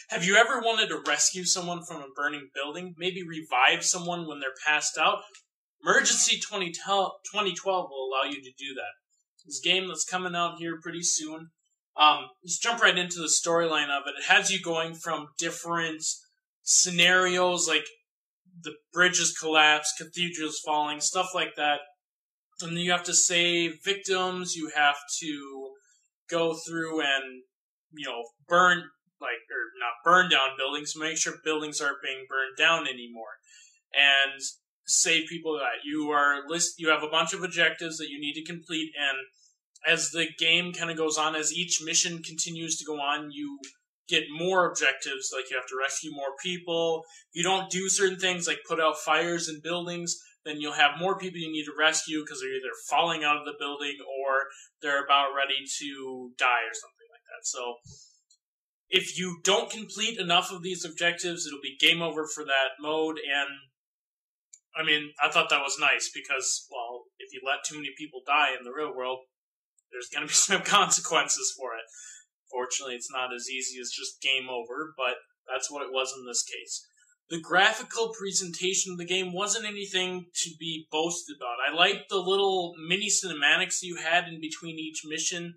Have you ever wanted to rescue someone from a burning building? Maybe revive someone when they're passed out? Emergency 2012 will allow you to do that. This game that's coming out here pretty soon. Let's jump right into the storyline of it. It has you going from different scenarios, like the bridges collapse, cathedrals falling, stuff like that. And then you have to save victims, you have to go through and, burn down buildings, make sure buildings aren't being burned down anymore, and save people. That you have a bunch of objectives that you need to complete, and as the game kind of goes on, as each mission continues to go on, you get more objectives, like you have to rescue more people. If you don't do certain things, like put out fires in buildings, then you'll have more people you need to rescue because they're either falling out of the building or they're about ready to die or something like that. So if you don't complete enough of these objectives, it'll be game over for that mode. And I mean, I thought that was nice because, well, if you let too many people die in the real world, there's going to be some consequences for it. Fortunately, it's not as easy as just game over, but that's what it was in this case. The graphical presentation of the game wasn't anything to be boasted about. I liked the little mini cinematics you had in between each mission.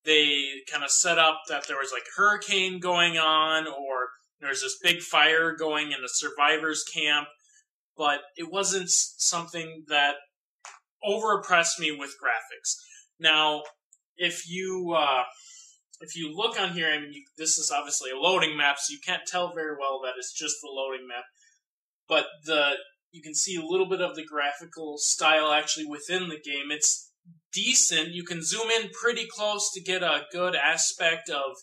They kind of set up that there was like a hurricane going on, or there's this big fire going in a survivor's camp, but it wasn't something that over-impressed me with graphics. Now, if you look on here, I mean, this is obviously a loading map, so you can't tell very well that it's just the loading map. But you can see a little bit of the graphical style actually within the game. It's decent. You can zoom in pretty close to get a good aspect of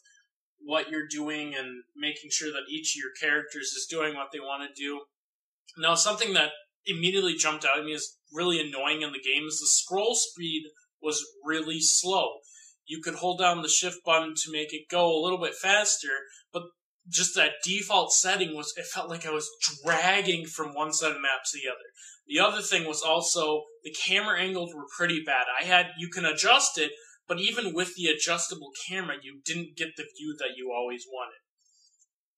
what you're doing and making sure that each of your characters is doing what they want to do. Now, something that immediately jumped out at me as really annoying in the game is the scroll speed was really slow. You could hold down the shift button to make it go a little bit faster, but just that default setting it felt like I was dragging from one side of the map to the other. The other thing was also the camera angles were pretty bad. You can adjust it, but even with the adjustable camera, you didn't get the view that you always wanted.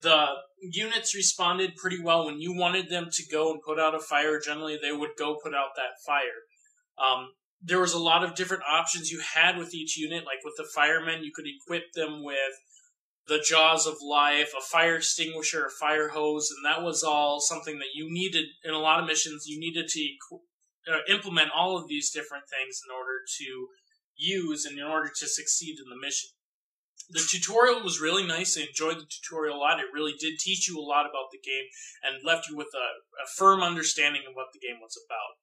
The units responded pretty well. When you wanted them to go and put out a fire, generally they would go put out that fire. There was a lot of different options you had with each unit. Like with the firemen, you could equip them with the Jaws of Life, a fire extinguisher, a fire hose, and that was all something that you needed in a lot of missions. You needed to implement all of these different things in order to use and in order to succeed in the mission. The tutorial was really nice. I enjoyed the tutorial a lot. It really did teach you a lot about the game and left you with a firm understanding of what the game was about.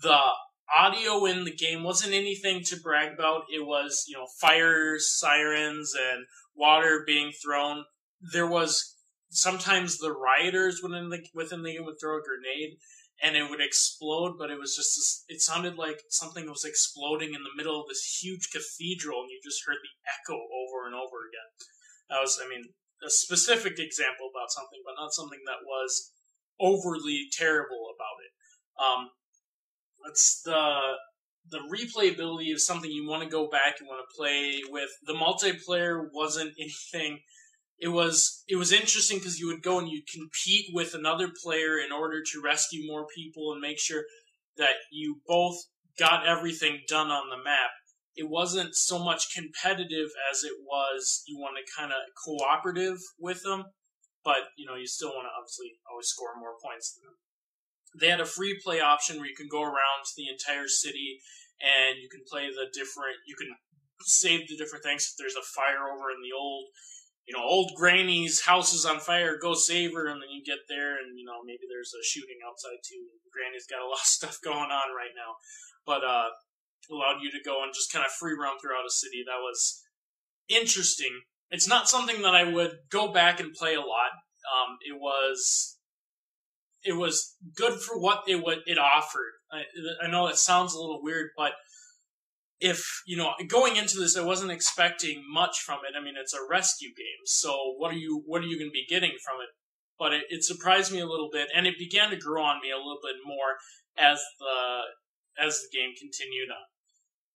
The audio in the game wasn't anything to brag about. It was, fires, sirens, and water being thrown. There was sometimes the rioters within the game would throw a grenade and it would explode, but it was just it sounded like something was exploding in the middle of this huge cathedral, and you just heard the echo over and over again. That was, a specific example about something, but not something that was overly terrible about it. It's the replayability is something you want to go back and want to play with. The multiplayer wasn't anything. It was interesting because you would go and you'd compete with another player in order to rescue more people and make sure that you both got everything done on the map. It wasn't so much competitive as it was you want to kind of cooperative with them, but you still want to obviously always score more points than them. They had a free play option where you can go around to the entire city and you can play you can save the different things. If there's a fire over in the old granny's house is on fire, go save her, and then you get there and, maybe there's a shooting outside too. Granny's got a lot of stuff going on right now. But, allowed you to go and just kind of free roam throughout a city. That was interesting. It's not something that I would go back and play a lot. It was good for what it offered. I know that sounds a little weird, but if, going into this, I wasn't expecting much from it. It's a rescue game, so what are you going to be getting from it? But it surprised me a little bit, and it began to grow on me a little bit more as the game continued on.